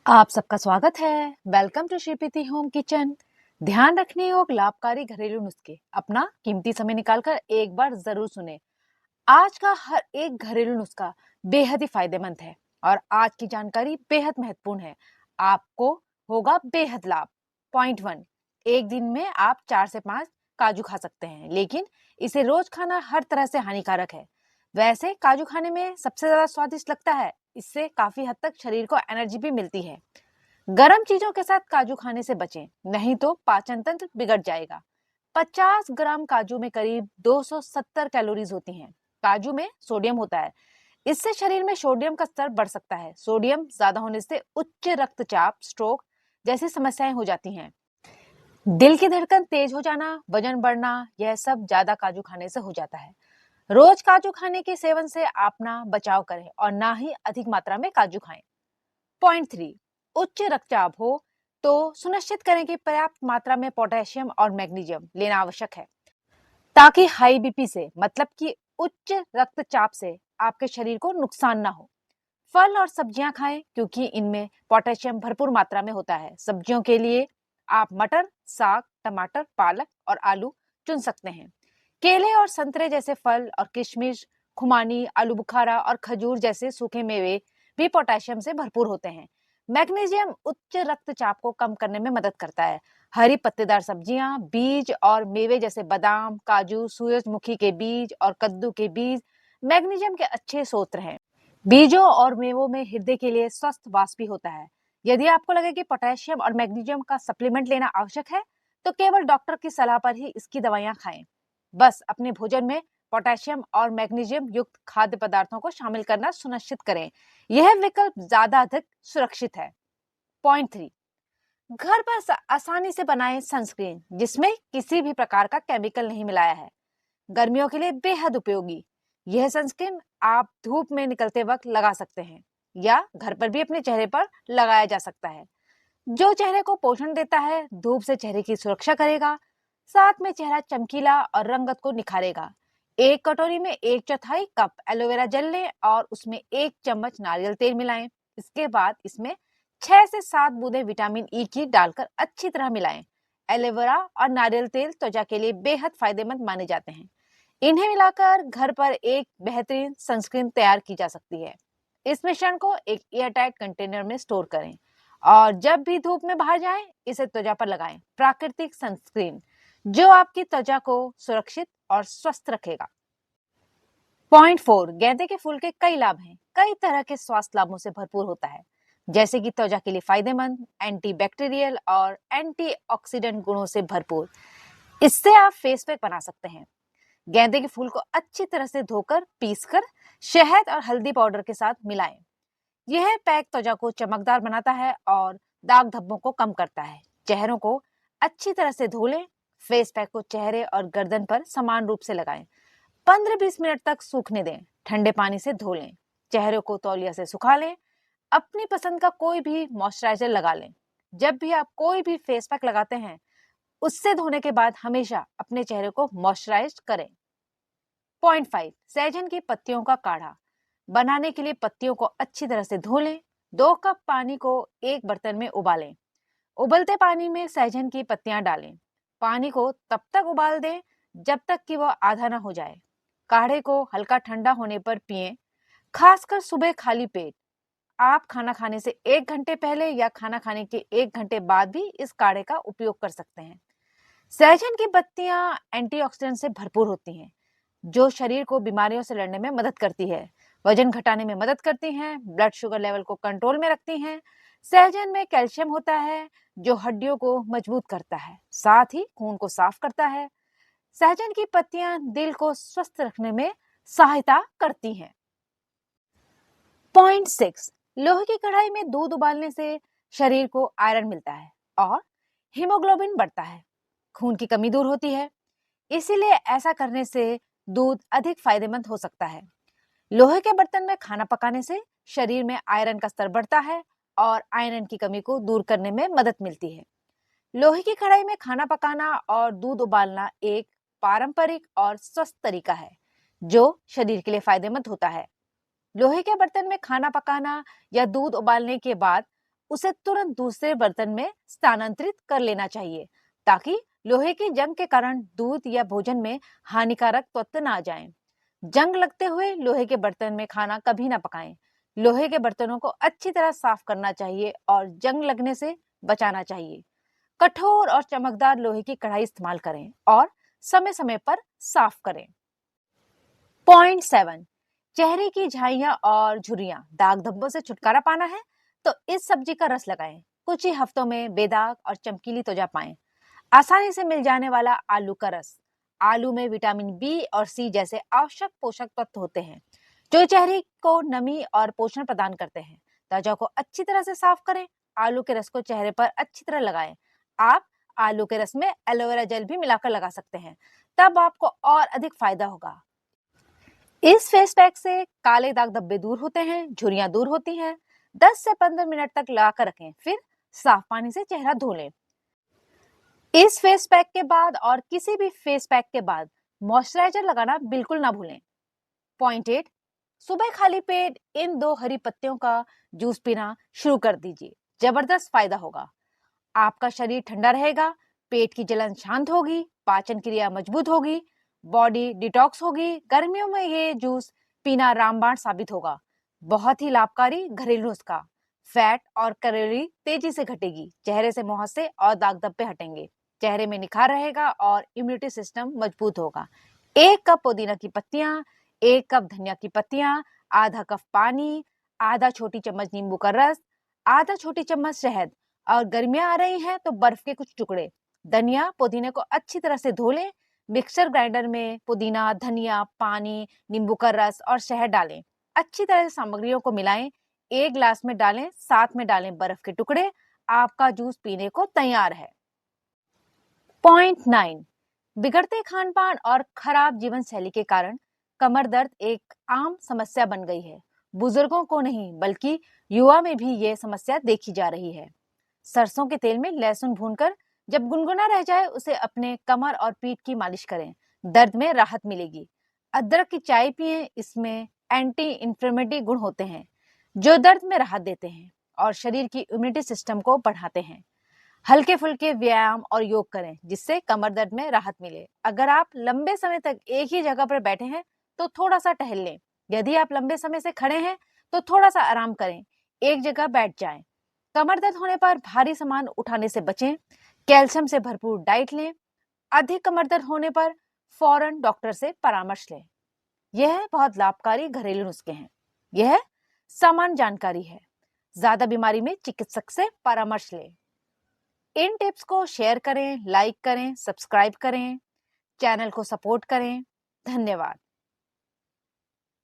आप सबका स्वागत है। Welcome to Shripreeti home kitchen. ध्यान रखने योग्य लाभकारी घरेलू नुस्खे अपना कीमती समय निकालकर एक बार जरूर सुने। आज का हर एक घरेलू नुस्खा बेहद ही फायदेमंद है और आज की जानकारी बेहद महत्वपूर्ण है। आपको होगा बेहद लाभ। पॉइंट 1, एक दिन में आप 4 से 5 काजू खा सकते हैं, लेकिन इसे रोज खाना हर तरह से हानिकारक है। वैसे काजू खाने में सबसे ज्यादा स्वादिष्ट लगता है, इससे काफी हद तक शरीर को एनर्जी भी मिलती है। गरम चीजों के साथ काजू खाने से बचें, नहीं तो पाचन तंत्र बिगड़ जाएगा। 50 ग्राम काजू में करीब 270 कैलोरीज होती हैं। काजू में सोडियम होता है, इससे शरीर में सोडियम का स्तर बढ़ सकता है। सोडियम ज्यादा होने से उच्च रक्तचाप, स्ट्रोक जैसी समस्याएं हो जाती हैं। दिल की धड़कन तेज हो जाना, वजन बढ़ना, यह सब ज्यादा काजू खाने से हो जाता है। रोज काजू खाने के सेवन से अपना बचाव करें और ना ही अधिक मात्रा में काजू खाएं। पॉइंट 3, उच्च रक्तचाप हो तो सुनिश्चित करें कि पर्याप्त मात्रा में पोटेशियम और मैग्नीशियम लेना आवश्यक है, ताकि हाई बीपी से मतलब कि उच्च रक्तचाप से आपके शरीर को नुकसान ना हो। फल और सब्जियां खाएं क्योंकि इनमें पोटेशियम भरपूर मात्रा में होता है। सब्जियों के लिए आप मटर, साग, टमाटर, पालक और आलू चुन सकते हैं। केले और संतरे जैसे फल और किशमिश, खुमानी, आलू बुखारा और खजूर जैसे सूखे मेवे भी पोटेशियम से भरपूर होते हैं। मैग्नीशियम उच्च रक्तचाप को कम करने में मदद करता है। हरी पत्तेदार सब्जियां, बीज और मेवे जैसे बादाम, काजू, सूरजमुखी के बीज और कद्दू के बीज मैग्नीशियम के अच्छे स्रोत हैं। बीजों और मेवों में हृदय के लिए स्वस्थ वाष्प भी होता है। यदि आपको लगे कि पोटेशियम और मैग्नीशियम का सप्लीमेंट लेना आवश्यक है, तो केवल डॉक्टर की सलाह पर ही इसकी दवाइयां खाएं। बस अपने भोजन में पोटेशियम और मैग्नीशियम युक्त खाद्य पदार्थों को शामिल करना सुनिश्चित करें। यह विकल्प ज्यादा अधिक सुरक्षित है। पॉइंट 3, घर पर आसानी से बनाएं सनस्क्रीन जिसमें किसी भी प्रकार का केमिकल नहीं मिलाया है। गर्मियों के लिए बेहद उपयोगी यह सनस्क्रीन आप धूप में निकलते वक्त लगा सकते हैं या घर पर भी अपने चेहरे पर लगाया जा सकता है, जो चेहरे को पोषण देता है, धूप से चेहरे की सुरक्षा करेगा, साथ में चेहरा चमकीला और रंगत को निखारेगा। एक कटोरी में 1/4 कप एलोवेरा जेल लें और उसमें 1 चम्मच नारियल तेल मिलाएं। इसके बाद इसमें 6 से 7 बूंदें विटामिन ई की डालकर अच्छी तरह मिलाएं। एलोवेरा और नारियल तेल त्वचा के लिए बेहद फायदेमंद माने जाते हैं। इन्हें मिलाकर घर पर एक बेहतरीन सनस्क्रीन तैयार की जा सकती है। इस मिश्रण को एक एयरटाइट कंटेनर में स्टोर करें और जब भी धूप में बाहर जाएं, इसे त्वचा पर लगाएं। प्राकृतिक सनस्क्रीन जो आपकी त्वचा को सुरक्षित और स्वस्थ रखेगा। पॉइंट 4, गेंदे के फूल के कई लाभ हैं। कई तरह के स्वास्थ्य लाभों से भरपूर होता है, जैसे कि त्वचा के लिए फायदेमंद, एंटीबैक्टीरियल और एंटीऑक्सीडेंट गुणों से भरपूर। इससे आप फेस पैक बना सकते हैं। गेंदे के फूल को अच्छी तरह से धोकर पीसकर शहद और हल्दी पाउडर के साथ मिलाएं। यह पैक त्वचा को चमकदार बनाता है और दाग धब्बों को कम करता है। चेहरों को अच्छी तरह से धो लें। फेस पैक को चेहरे और गर्दन पर समान रूप से लगाएं। 15-20 मिनट तक सूखने दें। ठंडे पानी से धो लें। चेहरे को तौलिया से सुखा लें। अपनी पसंद का कोई भी मॉइस्चराइजर लगा लें। जब भी आप कोई भी फेस पैक लगाते हैं, उससे धोने के बाद हमेशा अपने चेहरे को मॉइस्चराइज करें। पॉइंट 5, सहजन की पत्तियों का काढ़ा बनाने के लिए पत्तियों को अच्छी तरह से धो लें। 2 कप पानी को एक बर्तन में उबालें। उबलते पानी में सहजन की पत्तियां डालें। पानी को तब तक उबाल दें जब तक कि वह आधा ना हो जाए। काढ़े को हल्का ठंडा होने पर पिएं, खासकर सुबह खाली पेट। आप खाना खाने से 1 घंटे पहले या खाना खाने के 1 घंटे बाद भी इस काढ़े का उपयोग कर सकते हैं। सहजन की पत्तियां एंटीऑक्सीडेंट से भरपूर होती हैं, जो शरीर को बीमारियों से लड़ने में मदद करती है, वजन घटाने में मदद करती हैं, ब्लड शुगर लेवल को कंट्रोल में रखती हैं। सहजन में कैल्शियम होता है जो हड्डियों को मजबूत करता है, साथ ही खून को साफ करता है। सहजन की पत्तियां दिल को स्वस्थ रखने में सहायता करती हैं। पॉइंट 6, लोहे की कढ़ाई में दूध उबालने से शरीर को आयरन मिलता है और हीमोग्लोबिन बढ़ता है। खून की कमी दूर होती है, इसीलिए ऐसा करने से दूध अधिक फायदेमंद हो सकता है। लोहे के बर्तन में खाना पकाने से शरीर में आयरन का स्तर बढ़ता है और आयरन की कमी को दूर करने में मदद मिलती है। लोहे की कढ़ाई में खाना पकाना और दूध उबालना एक पारंपरिक और स्वस्थ तरीका है, जो शरीर के लिए फायदेमंद होता है। लोहे के बर्तन में खाना पकाना या दूध उबालने के बाद उसे तुरंत दूसरे बर्तन में स्थानांतरित कर लेना चाहिए ताकि लोहे की जंग के कारण दूध या भोजन में हानिकारक तत्व ना आ जाएं। जंग लगते हुए लोहे के बर्तन में खाना कभी ना पकाएं। लोहे के बर्तनों को अच्छी तरह साफ करना चाहिए और जंग लगने से बचाना चाहिए। कठोर और चमकदार लोहे की कढ़ाई इस्तेमाल करें और समय समय पर साफ करें। पॉइंट 7, चेहरे की झाइयां और झुर्रियां, दाग धब्बों से छुटकारा पाना है तो इस सब्जी का रस लगाएं। कुछ ही हफ्तों में बेदाग और चमकीली त्वचा पाएं। आसानी से मिल जाने वाला आलू का रस। आलू में विटामिन बी और सी जैसे आवश्यक पोषक तत्व होते हैं जो चेहरे को नमी और पोषण प्रदान करते हैं। त्वचा को अच्छी तरह से साफ करें। आलू के रस को चेहरे पर अच्छी तरह लगाएं। आप आलू के रस में एलोवेरा जेल भी मिलाकर लगा सकते हैं, तब आपको और अधिक फायदा होगा। इस फेस पैक से काले दाग धब्बे दूर होते हैं, झुर्रियां दूर होती हैं। 10 से 15 मिनट तक लगाकर रखें, फिर साफ पानी से चेहरा धो लें। इस फेस पैक के बाद और किसी भी फेस पैक के बाद मॉइस्चराइजर लगाना बिल्कुल ना भूलें। पॉइंट 8, सुबह खाली पेट इन 2 हरी पत्तियों का जूस पीना शुरू कर दीजिए। जबरदस्त फायदा होगा। आपका शरीर ठंडा रहेगा, पेट की जलन शांत होगी, पाचन क्रिया मजबूत होगी, बॉडी डिटॉक्स होगी। गर्मियों में ये जूस पीना रामबाण साबित होगा। बहुत ही लाभकारी घरेलू नुस्खा। फैट और कैलोरी तेजी से घटेगी, चेहरे से मुहासे और दाग धब्बे हटेंगे, चेहरे में निखार रहेगा और इम्यूनिटी सिस्टम मजबूत होगा। 1 कप पुदीना की पत्तियां, 1 कप धनिया की पत्तियां, आधा कप पानी, आधा छोटी चम्मच नींबू का रस, आधा छोटी चम्मच शहद और गर्मियां आ रही हैं तो बर्फ के कुछ टुकड़े। धनिया पुदीने को अच्छी तरह से धो लें। मिक्सर ग्राइंडर में पुदीना, धनिया, पानी, नींबू का रस और शहद डालें। अच्छी तरह से सामग्रियों को मिलाएं। 1 गिलास में डालें, साथ में डालें बर्फ के टुकड़े। आपका जूस पीने को तैयार है। पॉइंट 9, बिगड़ते खान पान और खराब जीवन शैली के कारण कमर दर्द एक आम समस्या बन गई है। बुजुर्गों को नहीं बल्कि युवा में भी ये समस्या देखी जा रही है। सरसों के तेल में लहसुन भूनकर जब गुनगुना रह जाए उसे अपने कमर और पीठ की मालिश करें, दर्द में राहत मिलेगी। अदरक की चाय पिएं, इसमें एंटी इंफ्लेमेटरी गुण होते हैं जो दर्द में राहत देते हैं और शरीर की इम्यूनिटी सिस्टम को बढ़ाते हैं। हल्के फुल्के व्यायाम और योग करें जिससे कमर दर्द में राहत मिले। अगर आप लंबे समय तक एक ही जगह पर बैठे हैं तो थोड़ा सा टहल लें। यदि आप लंबे समय से खड़े हैं तो थोड़ा सा आराम करें, एक जगह बैठ जाएं। कमर दर्द होने पर भारी सामान उठाने से बचें। कैल्शियम से भरपूर डाइट लें। अधिक कमर दर्द होने पर फौरन डॉक्टर से परामर्श लें। यह बहुत लाभकारी घरेलू नुस्खे हैं। यह सामान्य जानकारी है। ज्यादा बीमारी में चिकित्सक से परामर्श लें। इन टिप्स को शेयर करें, लाइक करें, सब्सक्राइब करें, चैनल को सपोर्ट करें। धन्यवाद।